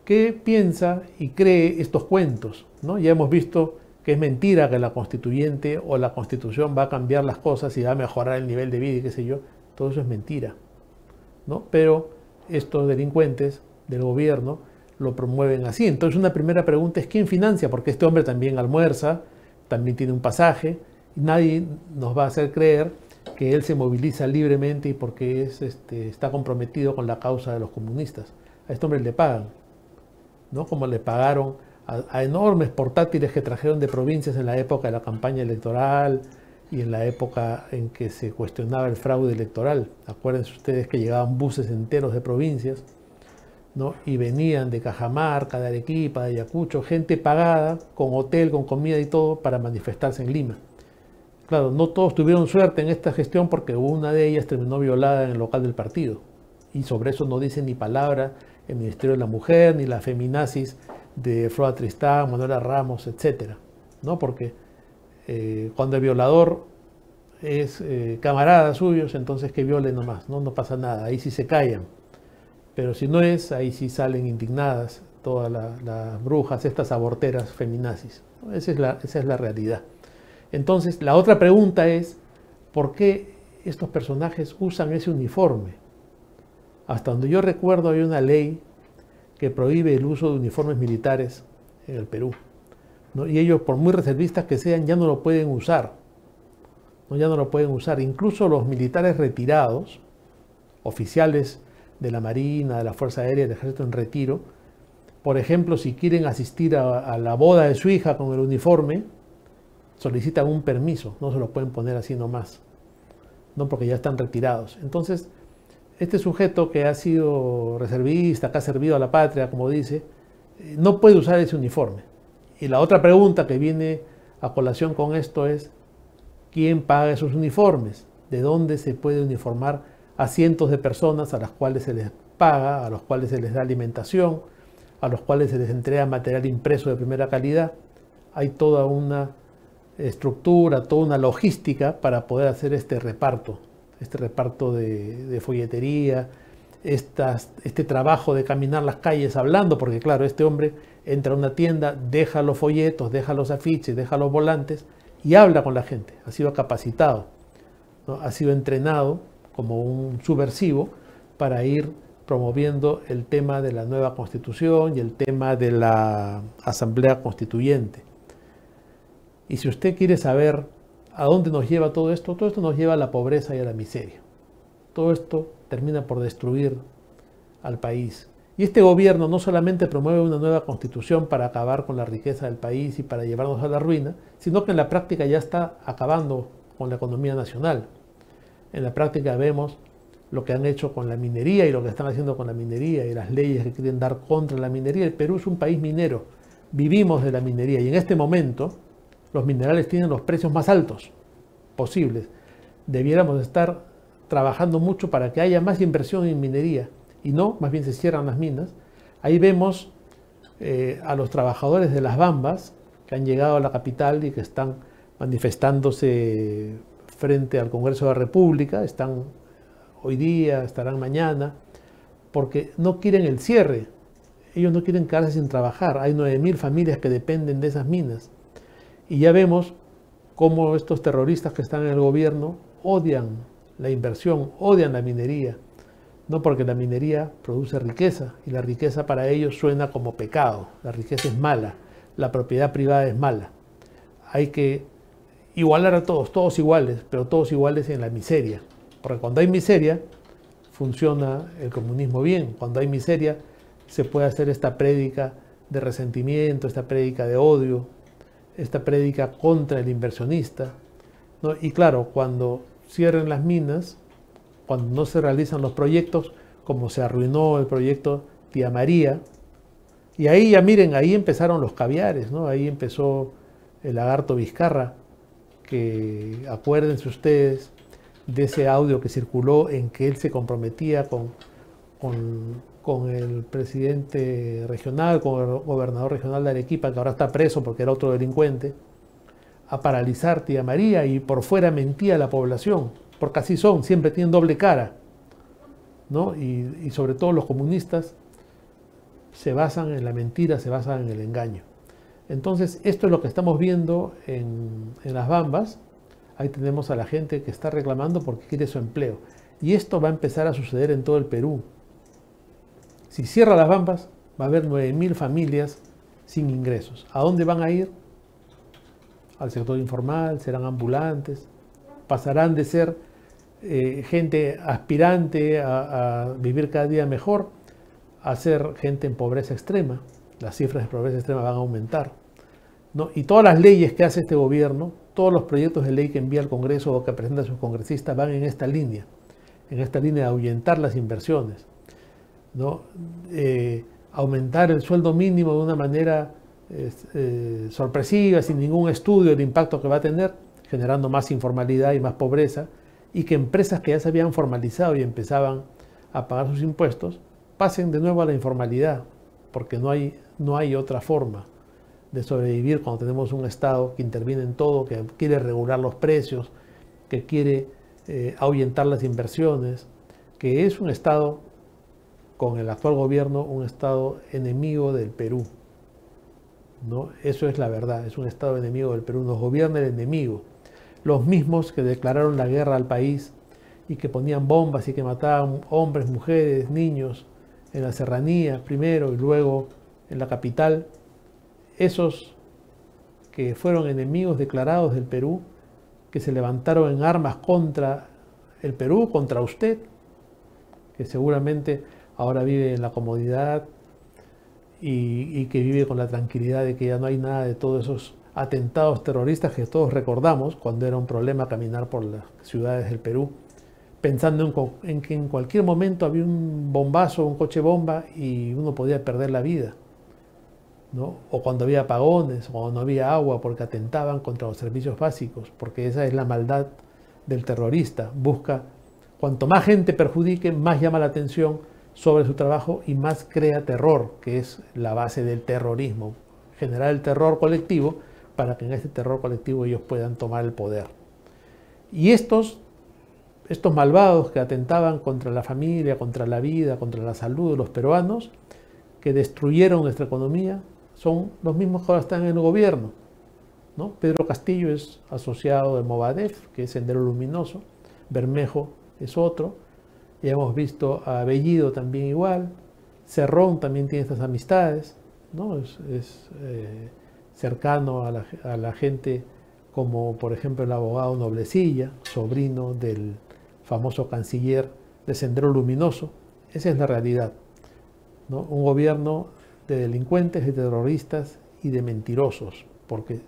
que piensa y cree estos cuentos, ¿no? Ya hemos visto que es mentira que la constituyente o la constitución va a cambiar las cosas y va a mejorar el nivel de vida y qué sé yo. Todo eso es mentira, ¿no? Pero estos delincuentes del gobierno lo promueven así. Entonces una primera pregunta es: ¿quién financia? Porque este hombre también almuerza, también tiene un pasaje, y nadie nos va a hacer creer que él se moviliza libremente y porque está comprometido con la causa de los comunistas. A este hombre le pagan, ¿no? Como le pagaron a enormes portátiles que trajeron de provincias en la época de la campaña electoral y en la época en que se cuestionaba el fraude electoral. Acuérdense ustedes que llegaban buses enteros de provincias, ¿no? Y venían de Cajamarca, de Arequipa, de Ayacucho, gente pagada, con hotel, con comida y todo, para manifestarse en Lima. Claro, no todos tuvieron suerte en esta gestión porque una de ellas terminó violada en el local del partido. Y sobre eso no dice ni palabra el Ministerio de la Mujer, ni la feminazis de Flora Tristán, Manuela Ramos, etc. ¿No? Porque cuando el violador es camarada suyos, entonces que violen nomás, ¿no? No pasa nada, ahí sí se callan. Pero si no es, ahí sí salen indignadas todas las brujas, estas aborteras feminazis. Esa es la realidad. Entonces, la otra pregunta es: ¿por qué estos personajes usan ese uniforme? Hasta donde yo recuerdo hay una ley que prohíbe el uso de uniformes militares en el Perú, ¿no? Y ellos, por muy reservistas que sean, ya no lo pueden usar, ¿no? Ya no lo pueden usar. Incluso los militares retirados, oficiales de la Marina, de la Fuerza Aérea, del Ejército en retiro, por ejemplo, si quieren asistir a la boda de su hija con el uniforme, solicitan un permiso, no se lo pueden poner así nomás, ¿no? Porque ya están retirados. Entonces, este sujeto que ha sido reservista, que ha servido a la patria, como dice, no puede usar ese uniforme. Y la otra pregunta que viene a colación con esto es: ¿quién paga esos uniformes? ¿De dónde se puede uniformar a cientos de personas a las cuales se les paga, a los cuales se les da alimentación, a los cuales se les entrega material impreso de primera calidad? Hay toda una estructura, toda una logística para poder hacer este reparto de folletería, este trabajo de caminar las calles hablando, porque claro, este hombre entra a una tienda, deja los folletos, deja los afiches, deja los volantes y habla con la gente. Ha sido capacitado, ¿no? Ha sido entrenado como un subversivo para ir promoviendo el tema de la nueva Constitución y el tema de la Asamblea Constituyente. Y si usted quiere saber ¿A dónde nos lleva todo esto? Todo esto nos lleva a la pobreza y a la miseria. Todo esto termina por destruir al país. Y este gobierno no solamente promueve una nueva constitución para acabar con la riqueza del país y para llevarnos a la ruina, sino que en la práctica ya está acabando con la economía nacional. En la práctica vemos lo que han hecho con la minería y lo que están haciendo con la minería y las leyes que quieren dar contra la minería. El Perú es un país minero, vivimos de la minería y en este momento los minerales tienen los precios más altos posibles. Debiéramos estar trabajando mucho para que haya más inversión en minería y no, más bien se cierran las minas. Ahí vemos a los trabajadores de las Bambas que han llegado a la capital y que están manifestándose frente al Congreso de la República, están hoy día, estarán mañana, porque no quieren el cierre, ellos no quieren quedarse sin trabajar, hay 9.000 familias que dependen de esas minas. Y ya vemos cómo estos terroristas que están en el gobierno odian la inversión, odian la minería, no porque la minería produce riqueza y la riqueza para ellos suena como pecado, la riqueza es mala, la propiedad privada es mala. Hay que igualar a todos, todos iguales, pero todos iguales en la miseria, porque cuando hay miseria funciona el comunismo bien, cuando hay miseria se puede hacer esta prédica de resentimiento, esta prédica de odio, esta prédica contra el inversionista, ¿no? Y claro, cuando cierren las minas, cuando no se realizan los proyectos, como se arruinó el proyecto Tía María, y ahí ya miren, ahí empezaron los caviares, ¿no? Ahí empezó el lagarto Vizcarra, que acuérdense ustedes de ese audio que circuló en que él se comprometía con el presidente regional, con el gobernador regional de Arequipa, que ahora está preso porque era otro delincuente, a paralizar Tía María y por fuera mentía a la población, porque así son, siempre tienen doble cara, ¿no? Y sobre todo los comunistas se basan en la mentira, se basan en el engaño. Entonces, esto es lo que estamos viendo en las Bambas. Ahí tenemos a la gente que está reclamando porque quiere su empleo. Y esto va a empezar a suceder en todo el Perú. Si cierra las Bambas, va a haber 9.000 familias sin ingresos. ¿A dónde van a ir? Al sector informal, serán ambulantes, pasarán de ser gente aspirante a vivir cada día mejor, a ser gente en pobreza extrema. Las cifras de pobreza extrema van a aumentar, ¿no? Y todas las leyes que hace este gobierno, todos los proyectos de ley que envía al Congreso o que presenta a sus congresistas van en esta línea de ahuyentar las inversiones, ¿no? Aumentar el sueldo mínimo de una manera sorpresiva, sin ningún estudio del impacto que va a tener, generando más informalidad y más pobreza, y que empresas que ya se habían formalizado y empezaban a pagar sus impuestos, pasen de nuevo a la informalidad, porque no hay otra forma de sobrevivir cuando tenemos un Estado que interviene en todo, que quiere regular los precios, que quiere ahuyentar las inversiones, que es un Estado, con el actual gobierno, un Estado enemigo del Perú, ¿no? Eso es la verdad, es un Estado enemigo del Perú, nos gobierna el enemigo. Los mismos que declararon la guerra al país y que ponían bombas y que mataban hombres, mujeres, niños en la serranía primero y luego en la capital, esos que fueron enemigos declarados del Perú, que se levantaron en armas contra el Perú, contra usted, que seguramente ahora vive en la comodidad y que vive con la tranquilidad de que ya no hay nada de todos esos atentados terroristas que todos recordamos cuando era un problema caminar por las ciudades del Perú, pensando en que en cualquier momento había un bombazo, un coche bomba y uno podía perder la vida, ¿no? O cuando había apagones, o cuando no había agua, porque atentaban contra los servicios básicos, porque esa es la maldad del terrorista. Busca, cuanto más gente perjudique, más llama la atención sobre su trabajo y más crea terror, que es la base del terrorismo. Generar el terror colectivo para que en este terror colectivo ellos puedan tomar el poder. Y estos malvados que atentaban contra la familia, contra la vida, contra la salud de los peruanos, que destruyeron nuestra economía, son los mismos que ahora están en el gobierno, ¿no? Pedro Castillo es asociado de Movadef, que es Sendero Luminoso, Bermejo es otro, ya hemos visto a Bellido también igual, Cerrón también tiene estas amistades, ¿no? Es cercano a la gente como por ejemplo el abogado Noblecilla, sobrino del famoso canciller de Sendero Luminoso. Esa es la realidad, ¿no? Un gobierno de delincuentes, de terroristas y de mentirosos, porque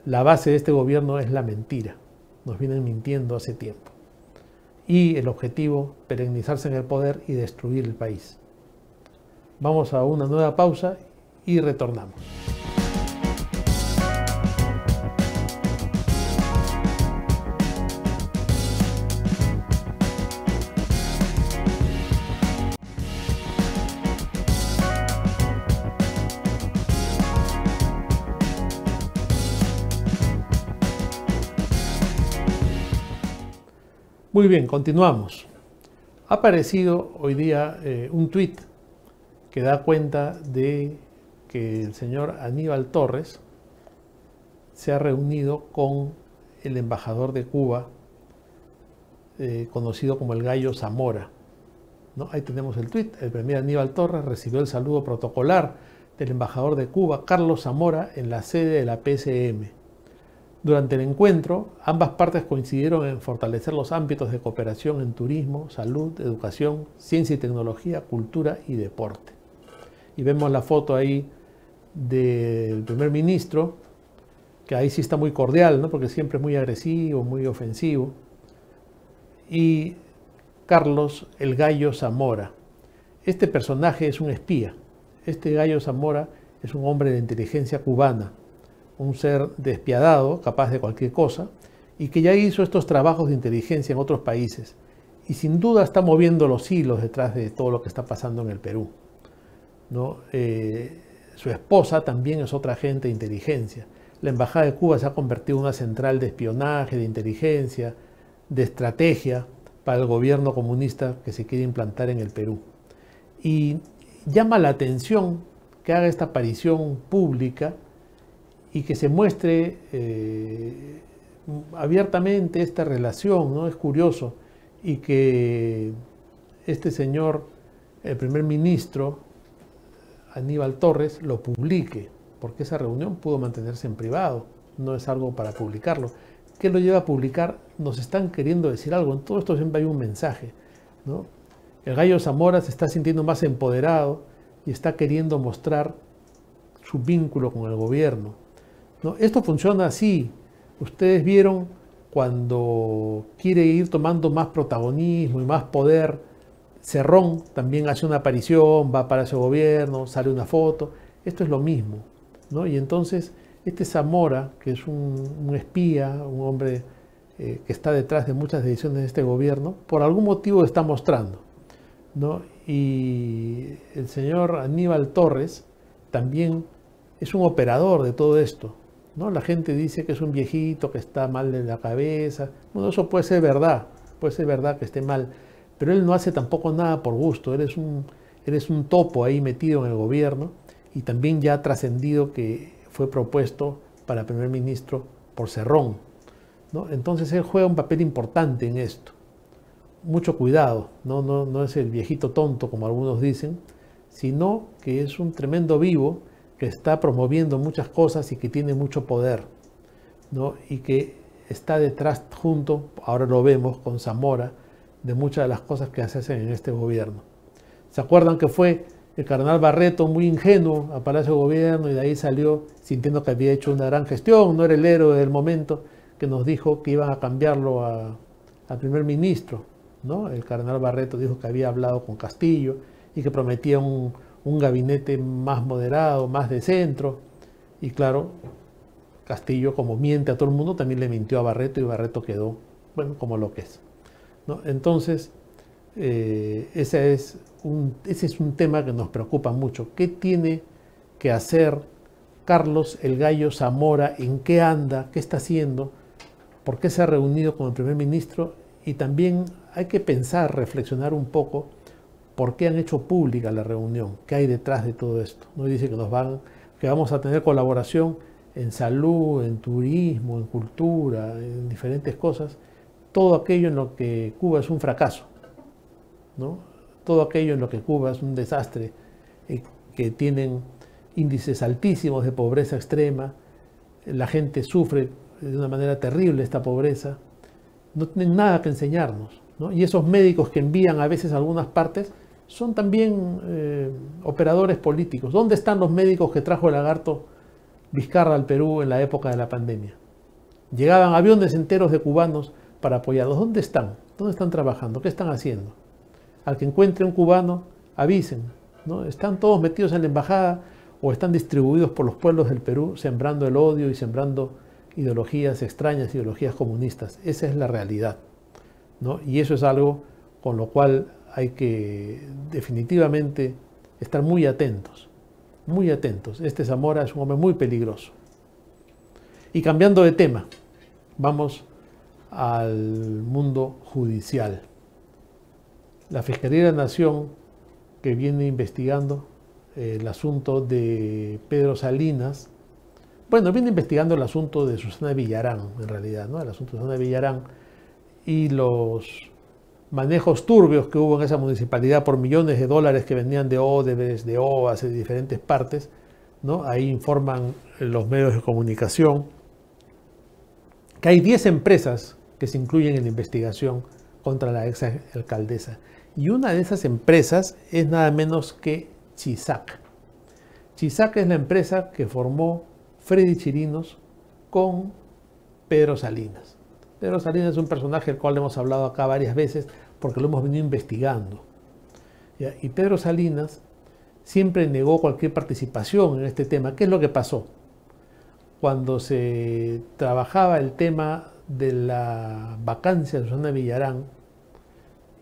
la base de este gobierno es la mentira. Nos vienen mintiendo hace tiempo. Y el objetivo, perennizarse en el poder y destruir el país. Vamos a una nueva pausa y retornamos. Muy bien, continuamos. Ha aparecido hoy día un tuit que da cuenta de que el señor Aníbal Torres se ha reunido con el embajador de Cuba, conocido como el Gallo Zamora, ¿no? Ahí tenemos el tuit. El primer Aníbal Torres recibió el saludo protocolar del embajador de Cuba, Carlos Zamora, en la sede de la PCM. Durante el encuentro, ambas partes coincidieron en fortalecer los ámbitos de cooperación en turismo, salud, educación, ciencia y tecnología, cultura y deporte. Y vemos la foto ahí del primer ministro, que ahí sí está muy cordial, ¿no? Porque siempre es muy agresivo, muy ofensivo. Y Carlos el Gallo Zamora. Este personaje es un espía. Este Gallo Zamora es un hombre de inteligencia cubana, un ser despiadado, capaz de cualquier cosa, y que ya hizo estos trabajos de inteligencia en otros países. Y sin duda está moviendo los hilos detrás de todo lo que está pasando en el Perú, ¿no? Su esposa también es otra agente de inteligencia. La Embajada de Cuba se ha convertido en una central de espionaje, de inteligencia, de estrategia para el gobierno comunista que se quiere implantar en el Perú. Y llama la atención que haga esta aparición pública y que se muestre abiertamente esta relación, ¿no? Es curioso, y que este señor, el primer ministro, Aníbal Torres, lo publique, porque esa reunión pudo mantenerse en privado, no es algo para publicarlo. ¿Qué lo lleva a publicar? Nos están queriendo decir algo, en todo esto siempre hay un mensaje, ¿no? El Gallo Zamora se está sintiendo más empoderado y está queriendo mostrar su vínculo con el gobierno, ¿no? Esto funciona así. Ustedes vieron cuando quiere ir tomando más protagonismo y más poder, Cerrón también hace una aparición, va para ese gobierno, sale una foto. Esto es lo mismo, ¿no? Y entonces este Zamora, que es un espía, un hombre que está detrás de muchas decisiones de este gobierno, por algún motivo está mostrando, ¿no? Y el señor Aníbal Torres también es un operador de todo esto, ¿no? La gente dice que es un viejito, que está mal de la cabeza. Bueno, eso puede ser verdad que esté mal, pero él no hace tampoco nada por gusto. Él es un topo ahí metido en el gobierno y también ya ha trascendido que fue propuesto para primer ministro por Cerrón, ¿no? Entonces él juega un papel importante en esto. Mucho cuidado, no es el viejito tonto como algunos dicen, sino que es un tremendo vivo que está promoviendo muchas cosas y que tiene mucho poder, ¿no? Y que está detrás junto, ahora lo vemos con Zamora, de muchas de las cosas que se hacen en este gobierno. ¿Se acuerdan que fue el cardenal Barreto muy ingenuo a Palacio de Gobierno y de ahí salió sintiendo que había hecho una gran gestión, no era el héroe del momento, que nos dijo que iban a cambiarlo al primer ministro, ¿no? El cardenal Barreto dijo que había hablado con Castillo y que prometía un gabinete más moderado, más de centro, y claro, Castillo, como miente a todo el mundo, también le mintió a Barreto y Barreto quedó, bueno, como lo que es, ¿no? Entonces, ese es un tema que nos preocupa mucho. ¿Qué tiene que hacer Carlos el Gallo Zamora? ¿En qué anda? ¿Qué está haciendo? ¿Por qué se ha reunido con el primer ministro? Y también hay que pensar, reflexionar un poco por qué han hecho pública la reunión, qué hay detrás de todo esto. No dice que vamos a tener colaboración en salud, en turismo, en cultura, en diferentes cosas, todo aquello en lo que Cuba es un fracaso, ¿no? Todo aquello en lo que Cuba es un desastre, que tienen índices altísimos de pobreza extrema, la gente sufre de una manera terrible esta pobreza, no tienen nada que enseñarnos, ¿no? Y esos médicos que envían a veces a algunas partes son también operadores políticos. ¿Dónde están los médicos que trajo el lagarto Vizcarra al Perú en la época de la pandemia? Llegaban aviones enteros de cubanos para apoyarlos. ¿Dónde están? ¿Dónde están trabajando? ¿Qué están haciendo? Al que encuentre un cubano, avisen, ¿no? Están todos metidos en la embajada o están distribuidos por los pueblos del Perú, sembrando el odio y sembrando ideologías extrañas, ideologías comunistas. Esa es la realidad, ¿no? Y eso es algo con lo cual hay que definitivamente estar muy atentos, muy atentos. Este Zamora es un hombre muy peligroso. Y cambiando de tema, vamos al mundo judicial. La Fiscalía de la Nación, que viene investigando el asunto de Pedro Salinas, bueno, viene investigando el asunto de Susana Villarán, en realidad, ¿no? El asunto de Susana Villarán y los manejos turbios que hubo en esa municipalidad por millones de dólares que venían de Odebrecht, de OAS, de diferentes partes, ¿no? Ahí informan los medios de comunicación que hay 10 empresas que se incluyen en la investigación contra la ex alcaldesa. Y una de esas empresas es nada menos que Chisac. Chisac es la empresa que formó Freddy Chirinos con Pedro Salinas. Pedro Salinas es un personaje del cual hemos hablado acá varias veces porque lo hemos venido investigando. ¿Ya? Y Pedro Salinas siempre negó cualquier participación en este tema. ¿Qué es lo que pasó? Cuando se trabajaba el tema de la vacancia de Susana Villarán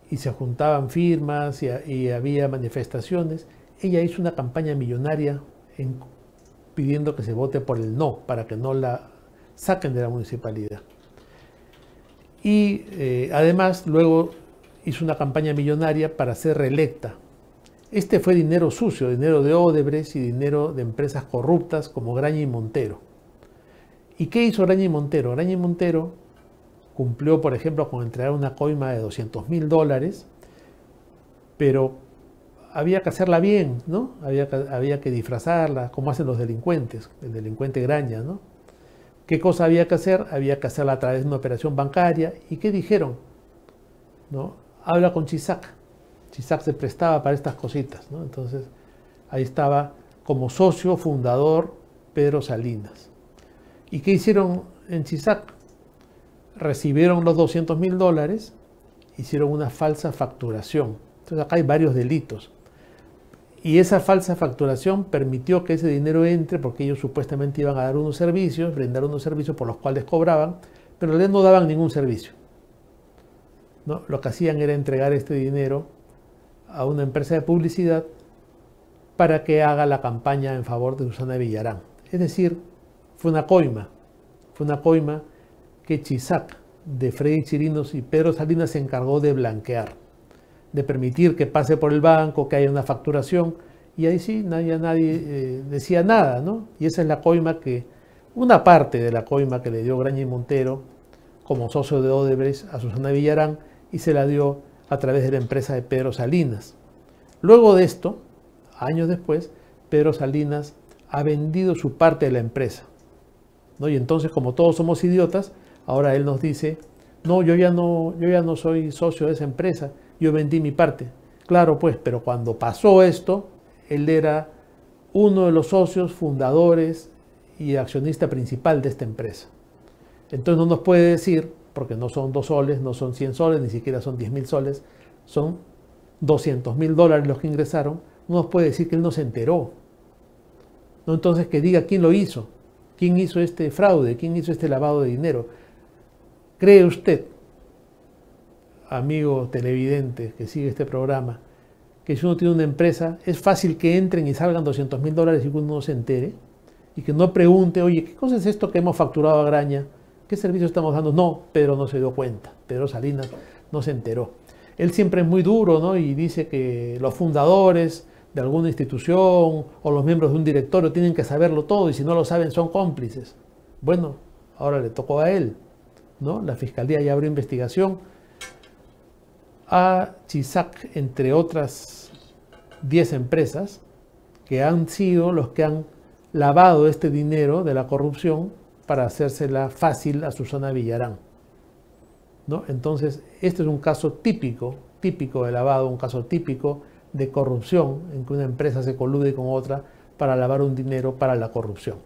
y se juntaban firmas y había manifestaciones, ella hizo una campaña millonaria pidiendo que se vote por el no, para que no la saquen de la municipalidad. Y además luego hizo una campaña millonaria para ser reelecta. Este fue dinero sucio, dinero de Odebrecht y dinero de empresas corruptas como Graña y Montero. ¿Y qué hizo Graña y Montero? Graña y Montero cumplió, por ejemplo, con entregar una coima de $200.000, pero había que hacerla bien, ¿no? Había que disfrazarla, como hacen los delincuentes, el delincuente Graña, ¿no? ¿Qué cosa había que hacer? Había que hacerla a través de una operación bancaria. ¿Y qué dijeron? ¿No? Habla con Chisac. Chisac se prestaba para estas cositas, ¿no? Entonces, ahí estaba como socio fundador Pedro Salinas. ¿Y qué hicieron en Chisac? Recibieron los $200.000, hicieron una falsa facturación. Entonces acá hay varios delitos. Y esa falsa facturación permitió que ese dinero entre porque ellos supuestamente iban a dar unos servicios, brindar unos servicios por los cuales cobraban, pero en realidad no daban ningún servicio, ¿no? Lo que hacían era entregar este dinero a una empresa de publicidad para que haga la campaña en favor de Susana Villarán. Es decir, fue una coima que Chisac de Freddy Chirinos y Pedro Salinas se encargó de blanquear, de permitir que pase por el banco, que haya una facturación, y ahí sí nadie decía nada, ¿no? Y esa es la coima una parte de la coima que le dio Graña y Montero como socio de Odebrecht a Susana Villarán y se la dio a través de la empresa de Pedro Salinas. Luego de esto, años después, Pedro Salinas ha vendido su parte de la empresa, ¿no? Y entonces, como todos somos idiotas, ahora él nos dice, no, yo ya no soy socio de esa empresa, yo vendí mi parte. Claro, pues, pero cuando pasó esto, él era uno de los socios fundadores y accionista principal de esta empresa. Entonces no nos puede decir, porque no son 2 soles, no son 100 soles, ni siquiera son 10.000 soles, son $200.000 los que ingresaron, no nos puede decir que él no se enteró. ¿No? Entonces que diga quién lo hizo, quién hizo este fraude, quién hizo este lavado de dinero. ¿Cree usted, amigo televidente que sigue este programa, que si uno tiene una empresa es fácil que entren y salgan $200.000 y que uno no se entere? Y que no pregunte, oye, ¿qué cosa es esto que hemos facturado a Graña? ¿Qué servicio estamos dando? No, Pedro no se dio cuenta, Pedro Salinas no se enteró. Él siempre es muy duro, ¿no? Y dice que los fundadores de alguna institución o los miembros de un directorio tienen que saberlo todo y si no lo saben son cómplices. Bueno, ahora le tocó a él, ¿no? La Fiscalía ya abrió investigación a Chisac, entre otras 10 empresas, que han sido los que han lavado este dinero de la corrupción para hacérsela fácil a Susana Villarán, ¿no? Entonces, este es un caso típico de lavado, un caso típico de corrupción, en que una empresa se colude con otra para lavar un dinero para la corrupción.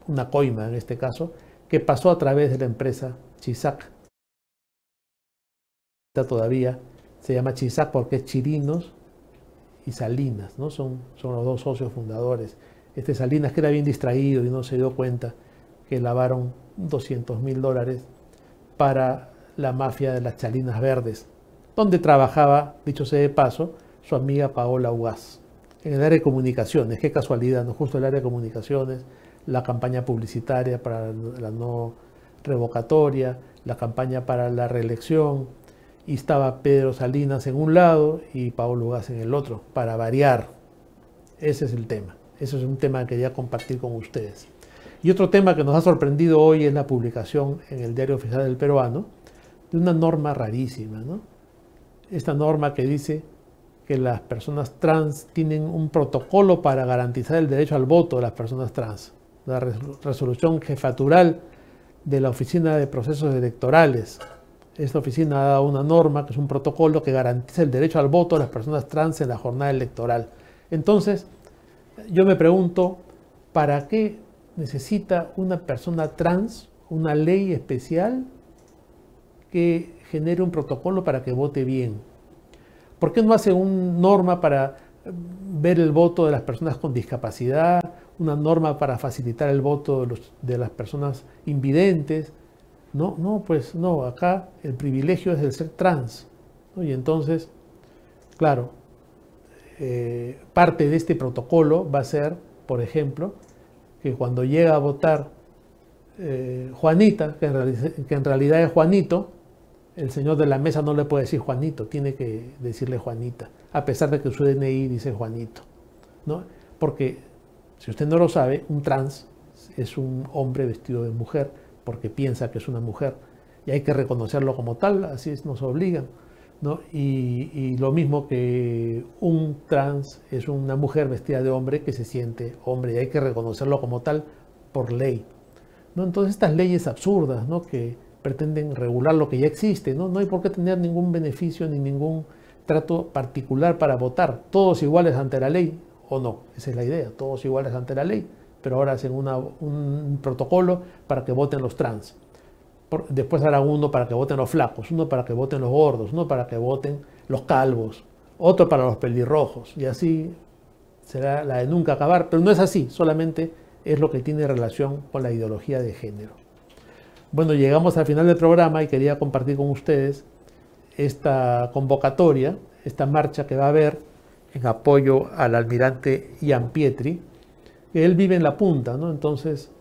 Una coima en este caso, que pasó a través de la empresa Chisac. Todavía se llama Chisac porque es Chirinos y Salinas, ¿no? Son los dos socios fundadores. Este Salinas, que era bien distraído y no se dio cuenta que lavaron $200.000 para la mafia de las Chalinas Verdes, donde trabajaba, dicho sea de paso, su amiga Paola Ugaz, en el área de comunicaciones. Qué casualidad, ¿no? Justo el área de comunicaciones, la campaña publicitaria para la no revocatoria, la campaña para la reelección, y estaba Pedro Salinas en un lado y Paola Ugaz en el otro, para variar. Ese es el tema. Ese es un tema que quería compartir con ustedes. Y otro tema que nos ha sorprendido hoy es la publicación en el Diario Oficial del Peruano de una norma rarísima, ¿no? Esta norma que dice que las personas trans tienen un protocolo para garantizar el derecho al voto de las personas trans. La resolución jefatural de la Oficina de Procesos Electorales. Esta oficina ha dado una norma que es un protocolo que garantiza el derecho al voto de las personas trans en la jornada electoral. Entonces, yo me pregunto, ¿para qué necesita una persona trans una ley especial que genere un protocolo para que vote bien? ¿Por qué no hace una norma para ver el voto de las personas con discapacidad, una norma para facilitar el voto de las personas invidentes? No, pues no, acá el privilegio es el ser trans, ¿no? Y entonces, claro, parte de este protocolo va a ser, por ejemplo, que cuando llega a votar Juanita, que en realidad es Juanito, el señor de la mesa no le puede decir Juanito, tiene que decirle Juanita, a pesar de que su DNI dice Juanito, ¿no? Porque, si usted no lo sabe, un trans es un hombre vestido de mujer porque piensa que es una mujer y hay que reconocerlo como tal, así nos obligan, ¿no? Y lo mismo que un trans es una mujer vestida de hombre que se siente hombre y hay que reconocerlo como tal por ley, ¿no? Entonces estas leyes absurdas, ¿no? Que pretenden regular lo que ya existe, ¿no? No hay por qué tener ningún beneficio ni ningún trato particular para votar. Todos iguales ante la ley, ¿o no? Esa es la idea, todos iguales ante la ley, pero ahora hacen un protocolo para que voten los trans. Después harán uno para que voten los flacos, uno para que voten los gordos, uno para que voten los calvos, otro para los pelirrojos, y así será la de nunca acabar, pero no es así, solamente es lo que tiene relación con la ideología de género. Bueno, llegamos al final del programa y quería compartir con ustedes esta convocatoria, esta marcha que va a haber en apoyo al almirante Ian Pietri, que él vive en La Punta, ¿no? Entonces,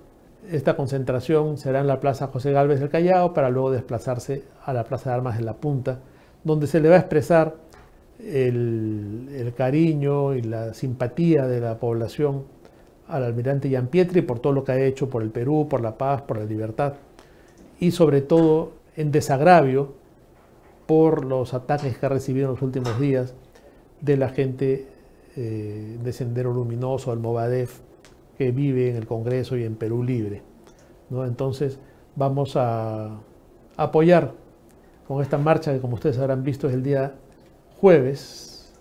esta concentración será en la Plaza José Gálvez del Callao para luego desplazarse a la Plaza de Armas de La Punta, donde se le va a expresar el cariño y la simpatía de la población al almirante Ian Pietri por todo lo que ha hecho por el Perú, por la paz, por la libertad, y sobre todo en desagravio por los ataques que ha recibido en los últimos días de la gente de Sendero Luminoso, del Movadef, que vive en el Congreso y en Perú Libre, ¿no? Entonces vamos a apoyar con esta marcha que, como ustedes habrán visto, es el día jueves,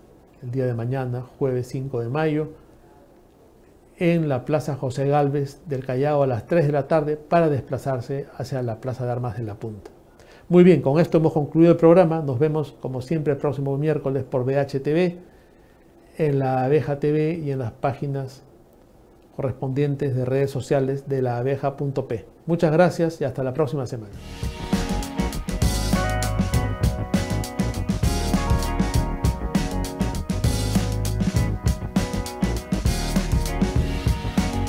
el día de mañana, jueves 5 de mayo, en la Plaza José Gálvez del Callao a las 3 de la tarde para desplazarse hacia la Plaza de Armas de La Punta. Muy bien, con esto hemos concluido el programa. Nos vemos como siempre el próximo miércoles por BHTV, en La Abeja TV y en las páginas correspondientes de redes sociales de laabeja.p. Muchas gracias y hasta la próxima semana.